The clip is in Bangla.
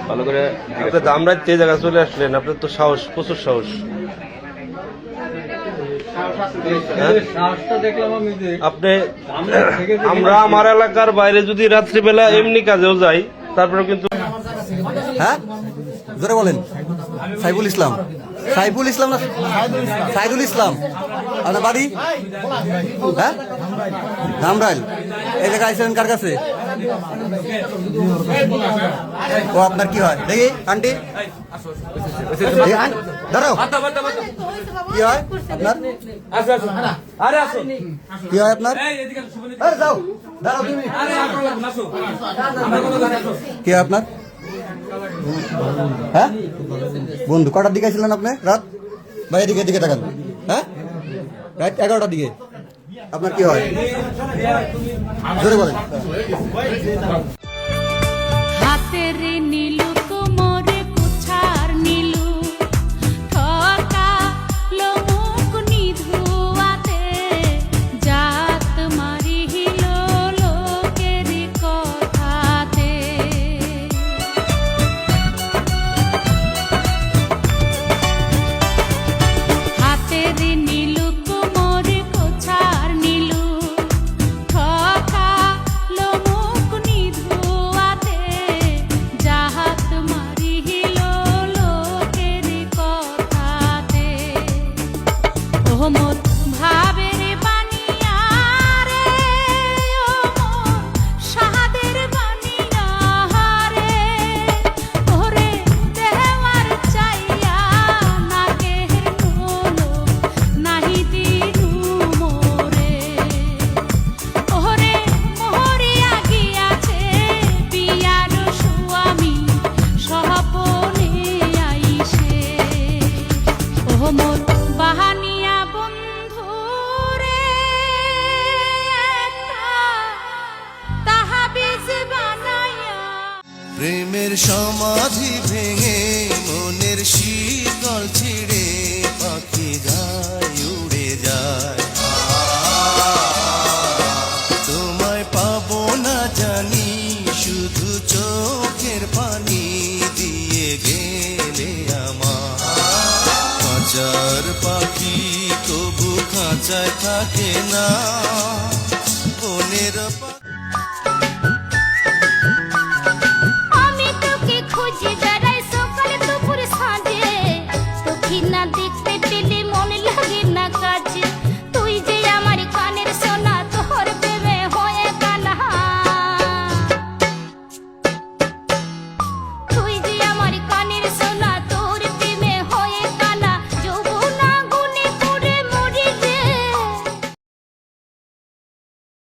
ভালো করে আপনি ধামরাইতে এই জায়গায় চলে আসলেন, আপনার তো সাহস, প্রচুর সাহস। আপনি আমার এলাকার বাইরে যদি রাত্রিবেলা এমনি কাজেও যাই, তারপরে কিন্তু হ্যাঁ জোরে বলেন। সাইফুল ইসলাম, সাইফুল ইসলাম না সাইদুল ইসলাম, আপনার বাড়ি? হ্যাঁ ধামরাইল। এই জায়গায় আইসেন কার কাছে? ও আপনার কি হয় দেখি আন্টি, দাঁড়াও, কি হয় আপনার? কি হয় আপনার? যাও দাঁড়াও তুমি, কি হয় আপনার? হ্যাঁ বন্ধু, কটার দিকে ছিলেন আপনি রাত? ভাই এদিকে এদিকে তাকান। হ্যাঁ রাত 11টার দিকে। আপনার কি হয় জোরে বলেন। হাতের নীলু কোমরে কুছার নীলু ঠকা লোমুক নিধুয়াতে জাত মারিহিল লোকের কথাতে। হাতের নীলু কোমরে কুছার নীলু ঠকা লোমুক নিধুয়াতে জাত মারিহিল লোকের কথাতে। ও মোর ভাবের বানিয়া রে, ও মোর সাহাদের বানিয়া রে, ওরে দেওয়ার চাইয়া নাগের নোলো নাহি দিনু মোরে। ওরে মোহরিয়া গিয়াছে বিয়ার স্বামী সহপনে আইসে। ও মোর বাহানিয়া বন্ধু রে, একটা তাহাবিজ বানায়া। প্রেমের সমাধি ভেঙে মনের শীতল ছিঁড়ে পাখি যায় উড়ে যায়। তোমায় পাবো না জানি, শুধু চোখের পানি দিয়ে গেলে আমার। খাঁচার পাখি তবু খাঁচায় থাকে না, বনের